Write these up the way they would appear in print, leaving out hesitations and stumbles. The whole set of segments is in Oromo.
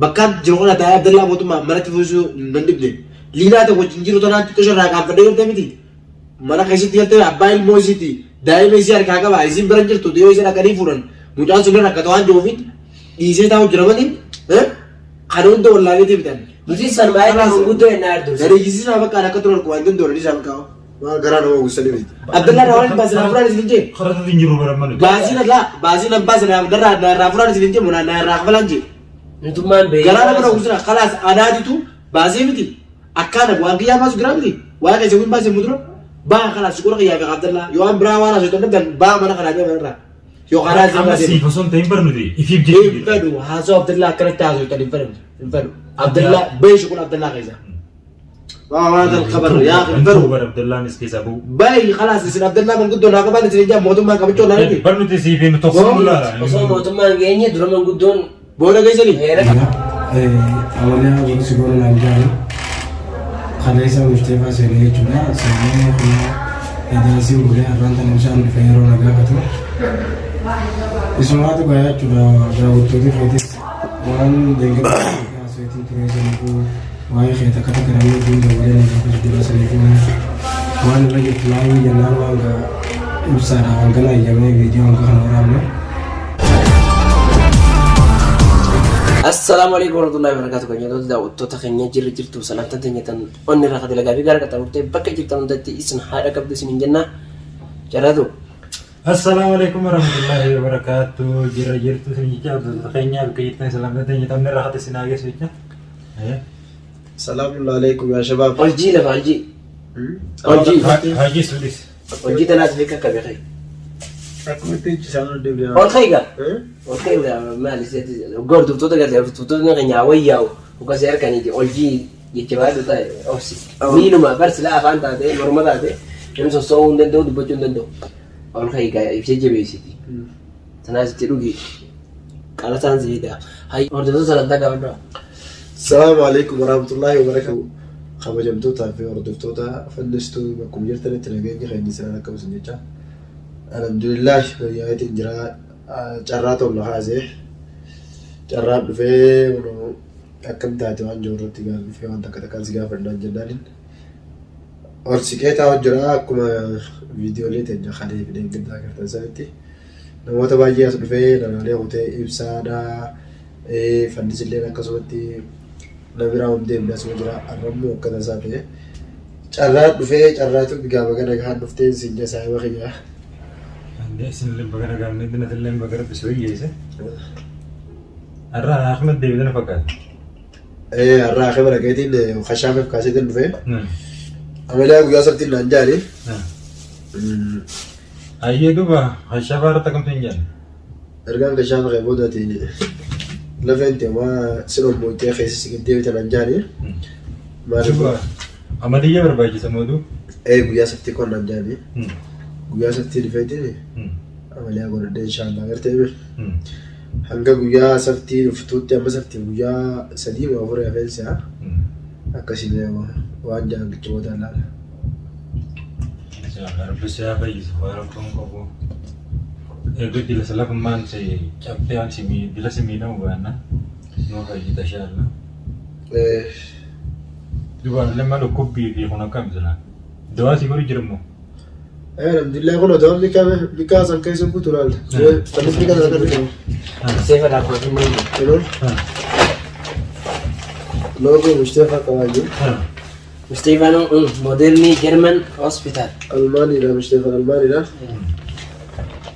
bakka jirona taa'ee Abdallaa mootummaa mana tifuusuu nan dibne liinaa ta'e wajjin jiru tanaan xiqqoo shirraa kaanfadhee galtee miti mana keessatti galtee abbaa ilmoo isiiti daa'ima isii harkaa qaba isin bira jirtu yoo isin akkanii fuudhan mucaan sun akka ta'an joofiin dhiisee taa'u jira malee kan hunda wallaaleetii bitan. Nuti san baay'ee guddoo hin ardu. Dargaggeessi naa bakka akka turan waan danda'u isaa bakka garaa nama uwwisanii miti. Abdallaa naa waan baasii naa furaan isin jee. Karata tinjiru baramani. Baasii naa baasii naa furaan isin jee munaa naa raafalaan jee. Nutummaan beekaa. Garaa nama uwwisina kalaas adaatitu baasii miti akkaana waan kiyyaa baasu giraa miti waan keessa kun baasii mudura baa kalaas suqura kiyyaa fi Abdallaa yoo waan biraa waan asootan dabdan baa mana kanaa deeman irraa. Yoo karaa amma siif osoo hin ta'in barnuti ifiif jedhu. Hin fedhu haasoo Abdallaa akkanatti haasootan hin fedhu. Abdallaa beeshu kun Abdallaa keessa. وهذا الخبر يا اخي خبر عبد الله نسكيس ابو باي خلاص يصير عبد الله من قدو لا كمان يصير جاب موضوع ما كبيتو لا نبي برنو تسي في متوصل ولا وصل موضوع ما جيني درا من قدون بولا جاي سلي أولها بقول الأمجاد خليسا مشتبه سريع جدا سريع كنا إذا سيقولي أرانت نمشان فيرو نجاكتو اسمه هذا قاعد جدا جاوب تودي فيتس وان دينك سويتي تريزن كو واي خيتا كتا كرامي بين دولة نجاكتو جدا سريع وان لقي تلاقي جنان وانغا إبصارا وانغلا يجمع فيديو وانغا خنورامنا السلام عليكم ورحمة الله وبركاته. كنيا دول دا وتوتا كنيا جرت وسلامتا تنيتن أني راح أدلع قبي قارك تقولت بكر جرتان دتي إسن هذا كبد سنين جنة جرادو. السلام عليكم ورحمة الله وبركاته. جرت سنين جاب كنيا بكيتنا سلامتا تنيتن أني راح تسناجي سويتنا. السلام عليكم يا شباب. ألجي لا ألجي. هاجي سوليس. ألجي تناس بيك كبي خي. Aku itu jangan dia. أول خيجا. أول خيجا ما لسه قرد توتا قال توتا نغني عويا وكسر كان يجي ألجي يجيبها ده تاي أوسي. مينو ما بس لا فان تاده نورما تاده. يمسون سوون دندو دبوجون دندو. أول خيجا يفسد جبيسيتي. تناس تروجي. كلا تنزل ده. هاي أرد توتا سلطة كابرا. السلام عليكم ورحمة الله وبركاته. خبر جمتوتا في أرد توتا فنستو بكم يرتني تلاقيني خيني سنة كم سنة. الحمد لله ويا تجرا جرات الله هذه جرات في ونو أكم تاتي وان جورت تقال في وان تكتكال سجا فردان جدالين और सिकेता और जरा कुमा वीडियो लेते हैं खाली वीडियो कितना करता है साइटी नमोता बाजी आस बिफे ननाले होते इब्सादा फर्नीचर लेना कसौती नवीरा उम्दे बस जरा अरमो कदा साथे चर्रात बिफे चर्रात तो बिगा बगैर घाट नुफ्ते सिंजा साहिब खिया اسم اللي بقرا قال ندنا اللي بقرا بسويه ايش الراح احمد ديفيدنا فقط ايه الراح خبره قاعدين وخشام في كاسيت البوفيه عملها ويا صرت الانجالي اي دوبا خشافه رتكم تنجان ارجع خشام غيبودتي لفنت ما سلو موتي خيس سكنتي الانجالي ما دوبا عمليه برباجي سمودو ايه ويا صرت كون الانجالي guyyaa saftii dhufeetiin amaliyaa godhadhee inshaallaa gartee bir hanga guyyaa saftii dhuftuutti amma saftii guyyaa sadii moo afurii hafeensaa akkasiin waan jaangicha booda laala. Bisa fayyisu warabtuun qabu. Eeguu dila salafummaan se cabtee waan simii dila simiidhamu baanna noo fayyita shaalla. Dubaan lemma dhukkubbii fi kun akkam jira. Dawaa si godhu jirmu. الحمد لله كنا دوام بكاس عن كيس بطولة فلس بكاس هذا كله سيف هذا كله كله لوجو مصطفى كواجو ستيفانو مودرني جيرمان هوسبيتال ألماني لا مصطفى ألماني لا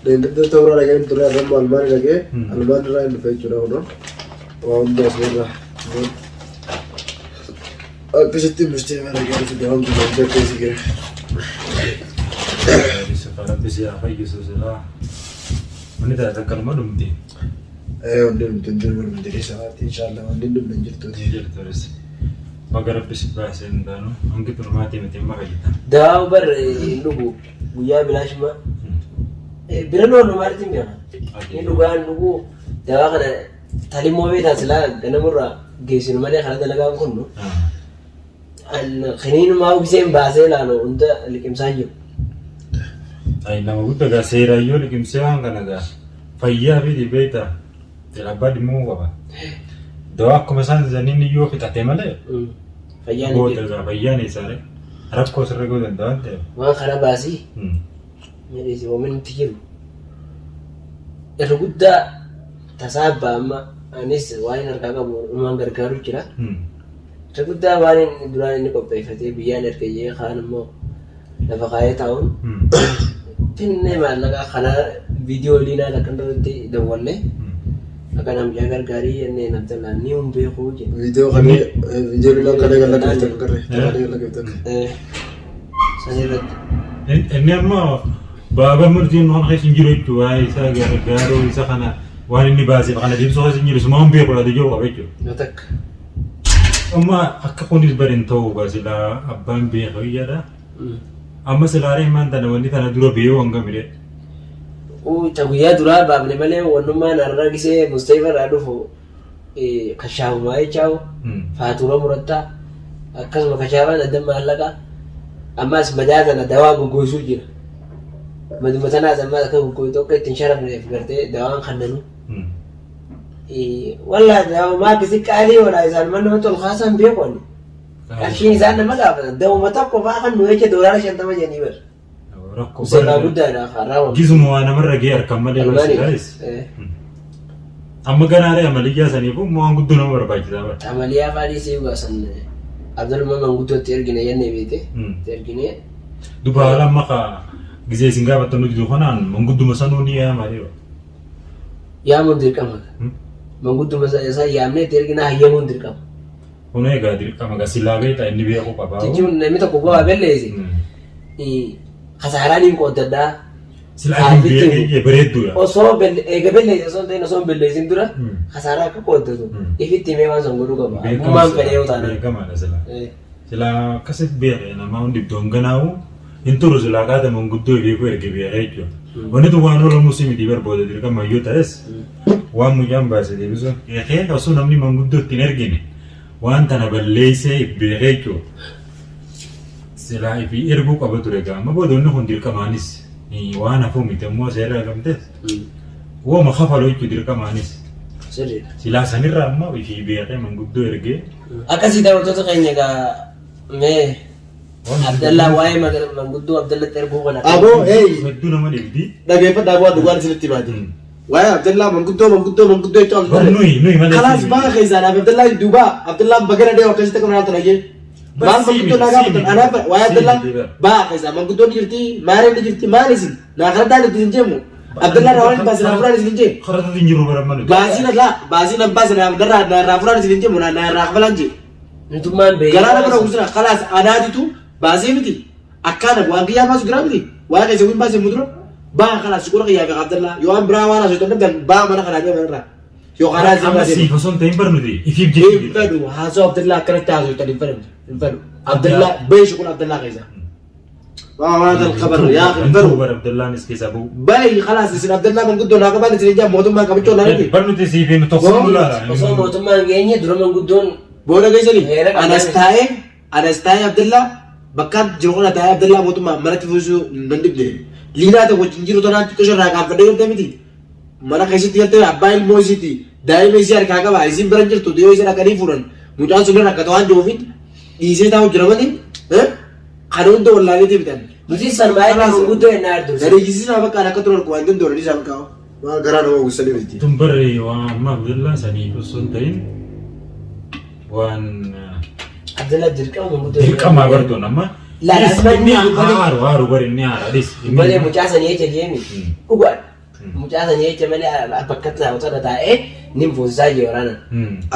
لأن ده تورا لقين تورا رم ألماني لقيه ألماني لا إنه في تورا هنا وهم ده سمرة أكشتي مصطفى لقيه في دوام ده كيس كده Bisa fayyisu sila. Mana dah kalau mana mesti. Undang dari saat insyaAllah undang lanjut tu. Lanjut terus. Magar bisa bahasin dano. Angkit hormati mati makai kita. Dah ber lugu. Buya bilas ma. Birano nomor tinggi kan. Ini lugan lugu. Dah kan tali mobil dah sila. Kena murah. Gesin mana kalau dah laga angkun no. Al kini mau bisa bahasa lah no. Untuk likim saja. Ay nama gudda ga seeraayyoo liqimsee waan kana gaa fayyaa fi dhibeeta jalabaa dhimmoo qaba. Dawaa akkuma isaan zaniin yoo fixatee malee Fayyaan goota irraa fayyaan isaanii rakkoo sirra ga'uu danda'an ta'e. waan kana baasii midheessi oomisha nuti jiru. Irra guddaa tasaa abbaa amma anis waan hin harkaa qabu uumaan gargaaru jira. Irra guddaa waan duraan inni qopheeffatee biyyaan erga kaan immoo lafa kaayee taa'uun finnee maallaqaa kana viidiyoo liinaa lakkan irratti dawwallee akka namjaa gargaarii jennee namta laannii hun beekuu jedhu. Viidiyoo liinaa kana gala qabatan garre. San irratti. Inni amma baaba murtiin waan keessa hin jiru jechuudha waa'ee isaa gargaaruu isa kana waan inni baasee kana deemsuu keessa hin jiru suma hin beeku laata jiru qaba jechuudha. Yoo takka. Amma akka kunis bari hin ta'u silaa abbaan beeku iyyaadha. Amma silaaree himaan tana wanni tana dura beeku hanga midhee. Guyyaa duraa baafne malee wannummaan har'a gisee Mustaifa irraa dhufu kashaafumaa jechaa'u faatuura murattaa akkasuma kashaafaan adda maallaqaa ammas madaa tana dawaa goggoysuu jira. Maduma tanaas ammas akka goggoytu akka ittiin sharafneef gartee dawaan kannanu. Wallaa dawaa maakisi qaalii oolaa isaan mana namatti ol kaasan beekonni. Qarshiin isaan nama gaafatan dawuma tokko fa'aa kan nu jecha doolaara 50 jennii bara. Seeraa guddaadha har'aa waan. Gizuma waan namarra gahee harkaan malee barsiisaas. Amma ganaadha amaliyyaa saniif waan guddoo nama barbaachisaa bara. Amaliyyaa faadhii sii baasan Abdulmaa manguddootti ergine jennee beekte. Ergine. Dubaala amma gisee isin gaafattan nuti dukanaan mangudduma sanuu ni yaamaa jiru. Yaamuun dirqama. Mangudduma isaa yaamnee itti ergina hayyamuun dirqama. Kun egaa dirqama gasilaa beektaa inni beekuu qabaa. Jechuun namni tokko bu'aa belleessi. Kasaaraan hin qooddadhaa. Silaa hin bareedduudha. Osoo eega belleessi osoo ta'in osoo hin belleessin dura kasaaraa akka qooddatu ifitti himee waan san godhuu qaba. Ammumaan fedhee yoo taane. Beekamaadha silaa. Silaa akkasitti beekee namaa hundi iddoon ganaawu hin turu silaa kaata manguddoo beekuu erge beekee jechuudha. Wanni tun waan ooluu musi miti barbooda dirqama yoo ta'es waan mucaan baasee deebisuu. Eekee osoo namni manguddoo ittiin ergine waan tana balleessee beekee jechuudha. Silaa ifi erguu qaba ture gaama boodonni kun dirqamaanis waan hafuu miti immoo seera gamtees wooma kafaloo jechuudha dirqamaanis. Silaa sanirraa ammoo ifi beekee manguddoo ergee. Akkasii daawwattoota keenya egaa mee Abdallah waa'ee manguddoo Abdallatti erguu kana. Aboo hedduu nama dhibdi. Dhaggeeffadhaa bu'aa dhugaan isinitti baate. Waa'ee Abdallah manguddoo jechuun nuyi malee. Kalaas baa keessaan Abdallah duubaa Abdallah bagana deemu akkasitti akka nyaata nagee. Maal manguddoo naa gaafatan anaaf waa'ee Abdallah baa keessaan manguddoo ni jirti maaree ni jirti maal isin naa kadhaadhaan itti hin jeemu. Abdallah naa waan baasina furaan isin hin jee. Karatu hin jiru bara malee. Baasina baasina Abdallah naa furaan isin hin jeemu naa irraa kafalaan jee. Nutummaan beekaa. Galaana kana uusina kalaas adaatitu baasii miti akkaana waan kiyyaa baasu giraa miti waan keessa kun baasee mudura baa kalaas suqura kiyyaa beekaa Abdallah yoo an biraa waan asootan dabdan baa mana kanaa deeman irraa yoo kanaa deeman amma siifa son ta'in barnuti ifiif jechuudha. Hin fedhu haasoo Abdallah akkanatti haasootan hin fedhu Abdallah beeshu kun Abdallah keessa. Waan tan kabar yaa hin fedhu. Bar Abdallaanis keessa bu'u. Bayi kalaas isin Abdallah manguddoo naa qabaan isin ijaa mootummaa qabachuu naa niti. Barnuti siifiin tokko mulaala. Osoo mootummaan geenye dura manguddoon booda keessanii anas taa'ee Abdallah bakka jiru kana taa'ee Abdallah mootummaa manatti fuusuu nan dibde liinaa ta'e wajjin jiru tanaan xiqqoo shirraa kaanfadhee galtee miti mana keessatti galtee abbaa ilmoo isiiti daa'ima isii harkaa qaba isiin bira jirtu yoo isin akkanii fuudhan mucaan sun akka ta'an jiruufin dhiisee taa'u jira malee kan hunda wallaaleetii bitan. Nuti san baay'ee manguddoo ennaa ardu. Gadiigisisaa bakka akka turan waan danda'u isaa bakka waan garaa nama gussanii miti. Tun barree waan amma Abdallah sanii osoo hin ta'in waan Abdallah dirqama manguddoo. dirqama bartoon amma. Haaru bari inni haaraadhis. Malee mucaa sanii jecha jeemi dhugaadha. Mucaa sanii jecha malee bakka taa'uutu taa'ee ni fuusisaa jee waraana.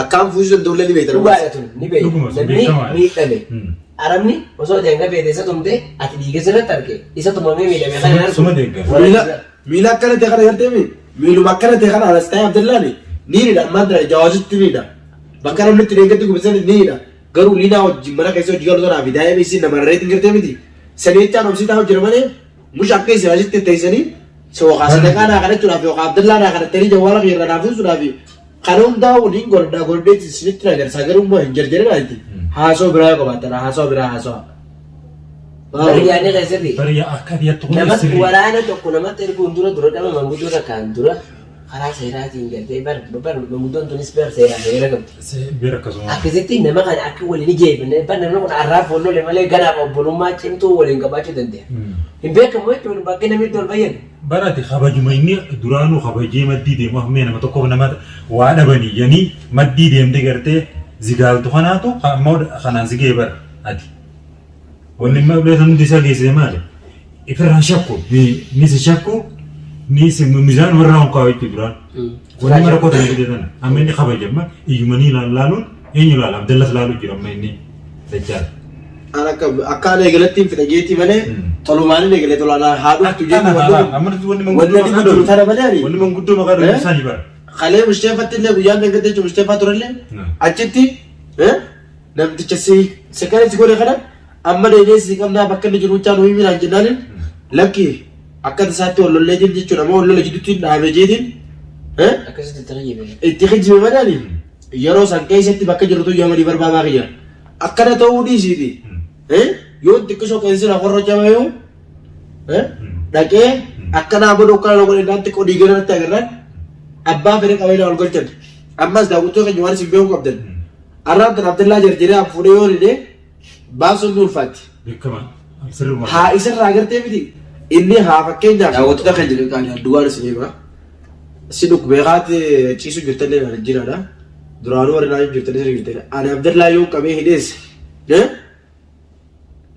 Akkaan fuusuu danda'u illee ni beektan. Dhugaadha tun ni beektu. Namni miidhame. Arabni osoo ta'e nga beekte isa tumte ati dhiiga sirratti arge isa tumamee miidhame kana argu. Suma deeggar. Miila akkana ta'e kana gartee miiluma akkana ta'e kana alas ta'e Abdallah ni hidha amma jawaazitti ni hidha. Bakka namni itti deeggatti gubbisan ni hidha. Garuu liinaa wajjin mana keessa hojii galu sanaa fi daa'ima isiin nama reetiin gartee miti. Sanii jechaan obsitaa hojjira malee musha akka isin asitti teessanii sooqaa sadaqaa naa kadhachuudhaaf yookaan Abdallah naa kadhattanii jawwaala fi irra naafisuudhaaf kan hundaa waliin godhadhaa godhadheetti isinitti nagarsaa garuu immoo hin jarjarina itti haasoo biraa qabaatan haasoo biraa haasoo. Bariyyaanii keessatti Bariyaa akka biyyaatti kun namatti waraana tokko namatti erguun dura qaba manguddoo takkaan dura karaa seeraatiin galtee bar manguddoon tunis bar seera qabdi. Beera akkasuma. Akkasitti nama kana akka waliin ijeefne bar namni kun arraaf wallole malee ganaaf obbolummaa cimtuu waliin qabaachuu danda'a. Hin beekamu jechuun bakka namni itti ol fayyadu. Barate kabajuma inni duraanuu kabajee maddii deemu hammee nama tokkoof nama waa dhabanii yanii maddii deemte gartee zigaaltu kanaatu ammoo kanaan zigee bara ati. Wanni immoo bilee hundi isaa geessise maali? Ifirraan shakku ni si shakku ni si mizaan warra honkaa jechuudha duraan. Wanni mara koota ni jedhana amma inni kabajama iyyumanii laaluun eenyu laala Abdallas laaluu jira amma inni dachaadha. Akka eegalattiin fida jeetii malee tolumaan eegalee tolaan haadhuutu jeetii wanni manguddoo maqaa dhuguu isaanii bara. Kalee Musteefatti illee guyyaan eeggatee jiru Musteefaa turellee achitti namticha sekaree si godhe kana amma deedee si qabnaa bakka inni jiru caan uumii miidhaan jennaan lakki akka isaatti wallollee jiru jechuudha amma wallola jidduutti dhaabee jeetiin itti kijjibe madaali yeroo san keessatti bakka jirutu yaamanii barbaadaa kiyya akkana ta'uu dhiisiiti yoo xiqqisoo keessatti lafarra camayuu dhaqee akkanaa godhu akkana godhe naatti qodii ganatti agarran abbaa fedhe qabeenya ol galchan ammas daawwattoota keenya waan isin beekuu qabdan arraan tan Abdallaa jarjaree fuudhee yoo dide baasuun ni ulfaatti. Haa isarraa agartee miti inni haa fakkeenyaaf daawwattoota keenya jedhan duwwaan isin hima si dhukbeekaatti ciisuu jirtallee naan jiraadha duraanuu warri naan jirtallee sirrii jirtedha ani Abdallaa yoo qabee hidheesse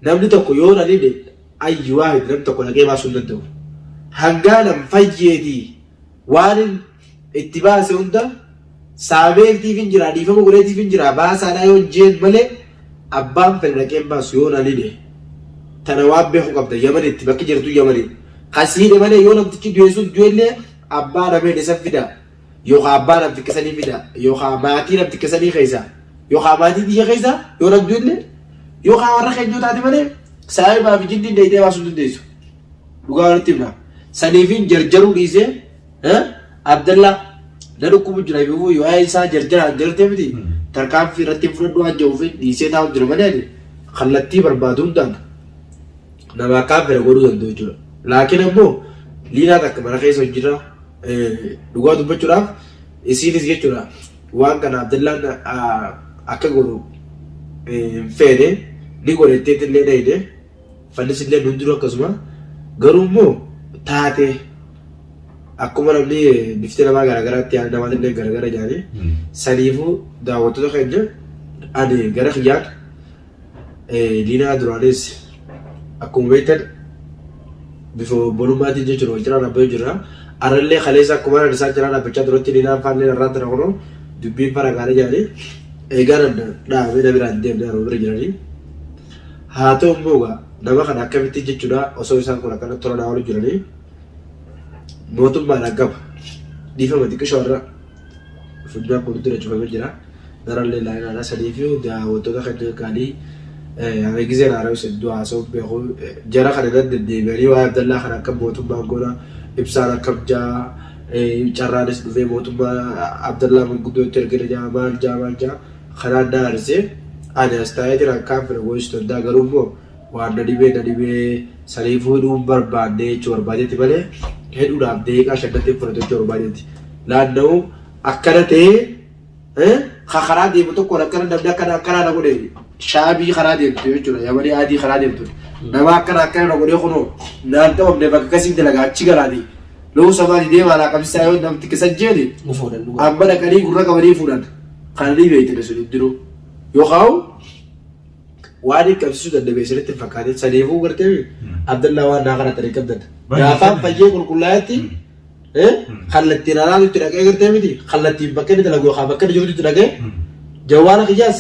namni tokko yoo na dhide ayyi waa hidhe namni tokko dhaqee baasuu hin danda'u hangaa nam fayyeetii waan itti baase hunda saameetiif hin jira dhiifama godheetiif hin jira baasaadhaa yoo jeen malee abbaan fedhe dhaqeen baasu yoo na dhide tana waan beekuu qabda yamanitti bakki jirtu yamanii kasii hidhe malee yoo namtichi du'eessuuf du'ellee abbaa nameen isa fida yookaan abbaa nam xiqqisanii fida yookaan maatii nam xiqqisanii keessa yookaan maatii biyya keessa yoo nam du'ellee yookaan warra keenyoo taate malee saayibaa fi jindii deeyitee baasuu dandeessu dhugaa walitti himna saniifin jarjaruu dhiisee Abdallaa na dhukkubu jira yoo yoo isaa jarjaraan jartee miti tarkaanfii irratti fudhadhu waan jiruuf dhiisee taa'u jira malee kallattii barbaadu hundaan nama akkaan fedha godhuu danda'u jechuudha. Laakiin ammoo liinaa takka mana keessa hojjira dhugaa dubbachuudhaaf isiinis jechuudha waan kana Abdallaan akka godhu fedhe ni godhetteetti illee dheeyde fannis illee hundinuu akkasuma garuu immoo taate akkuma namni biftee namaa garaagaraatti yaada namaa illee garaagara jaanii saniifuu daawwattoota keenya ani gara kiyyaan liinaa duraanis akkuma beektan bifa bolummaatiin jechuudha wal cinaa dhaabbatee jira arallee kaleessa akkuma naan isaan cinaa dhaabbachaa turetti liinaan faanlee irraa tana kunoo dubbiin fara gaarii jaanii eegaan dhaabee na biraan deemnee yeroo bira jiranii haa ta'u immoo nama kana akkamitti jechuudha osoo isaan kun akkana tola naa oolu jiranii mootummaan qaba dhiifama xiqqisho irra fuulduraan kun dura cufamee jira darallee laayinaadha sadii fi daawwattoota keenya kaanii gizeen haara'u sedduu haasa'u beeku jara kana irratti deddeebi'anii waa'ee Abdallaa kana akka mootummaan goona ibsaan akkam jaa carraanis dhufee mootummaa Abdallaa manguddootti ergina jaa maal jaa kanaan na arsee ani as taa'ee jira akkaan fira goositu hundaa garuu immoo waan na dhibee saniifuu hidhuun barbaadne jechuu barbaadetti malee hedduudhaaf deeqaa shaddatti fudhatu jechuu barbaadetti laanna'u akkana ta'ee karaa deemu tokko akkana namni akkana na godhe shaabii karaa deemtu jechuudha yamanii adii karaa deemtu nama akkana na godhee kunoo naan ta'amne bakka akkasiin dalagaa achi galaati lo'uu samaanii deemaa naa qabsisaa yoo namti kisan jeeni amma dhaqanii gurra qabanii fuudhan kan ni beeytine sun hindiruu yookaan waan hin qabsiisuu danda'e sirriitti fakkaatee saniifuu gartee Abdallaa waan naa kana ta'e qabdan gaafaan fayyee qulqullaa'etti kallattiin alaatu itti dhaqee gartee miti kallattiin bakka inni dalagu yookaan bakka inni jirutti itti dhaqee jawwaana kiyyaas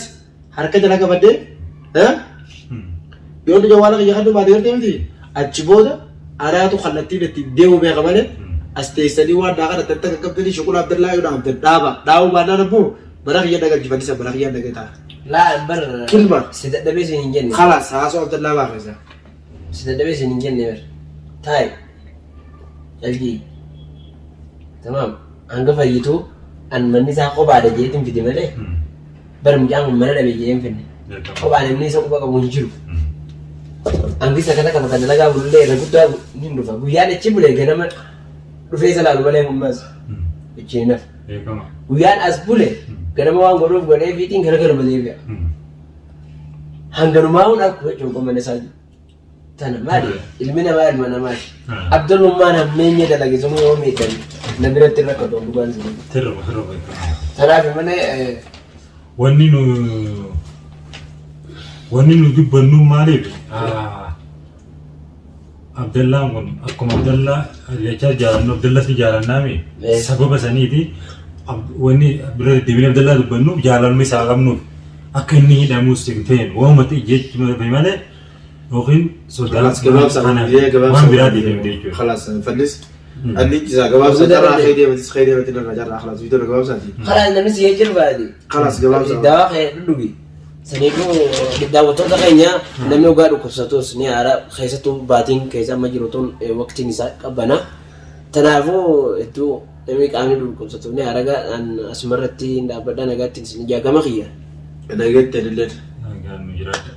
harka jala qabadee yoo inni jawwaana kiyya kan dhumaate gartee miti achi booda anaatu kallattiin ittiin deemu beeka malee as teessanii waan naa kana tattaka qabdanii shuqula Abdallaa yoo dhaabdan dhaabuu baannaan ammoo mana kiyya dhagalchifannisa mana kiyya dhagataa. Laa bar kilma si dadhabee sin hin jenne. Khalas haasoo Abdallaa baafisa. Si dadhabee sin hin jenne bar taa'e jalgii tamam hanga fayyituu an manni isaa kophaadha jeetiin fide malee bar mucaan kun mana dhabe jedheen finne kophaan inni isa quba qabu hin jiru. Hangi isa kana kan dalagaa bullee irra guddaa hin dhufa guyyaan achi bulee ganama dhufee isa laalu malee humnaas Ichinaf. Beekama. Guyyaan as bule ganama waan godhuuf godhee fiitiin gargaruma deebi'a. Hanganumaa hun akkuma cuunqamana isaa tana maali? Ilmi namaa ilma namaati. Abdullummaan hammeenya dalage sun yoo miidhan na biratti rakkatu dhugaan sun. Sirruma. Kanaaf malee wanni nu dubbannu maaliif Abdallaan kun akkuma Abdallaa jechaa jaalannu Abdallatti jaalannaami sababa saniiti wanni bira deebinee Abdallaa dubbannuuf jaalalma isaa qabnuuf akka inni hidhamuus hin feene waamatti jechuudha malee yookiin sodaa waan biraa deemte jechuudha. خلاص فلس اللي جزا جواب سجرا خيدي متي لنا جرا خلاص فيديو جواب ساتي خلاص namni si ejjir baadi. خلاص جواب ساتي Dawaa kee dhugi. Saniifuu daawwattoota keenya namni ogaa dhukkubsatus ni haara keessattuu baatiin keessa amma jiru tun waqtiin isaa qabbana. Kanaafuu hedduu namni qaamni dhukkubsatu ni haara asumarratti dhaabbadhaa nagaatti isin jaagama kiyya. نجت دلت Nagaan nu jiraata.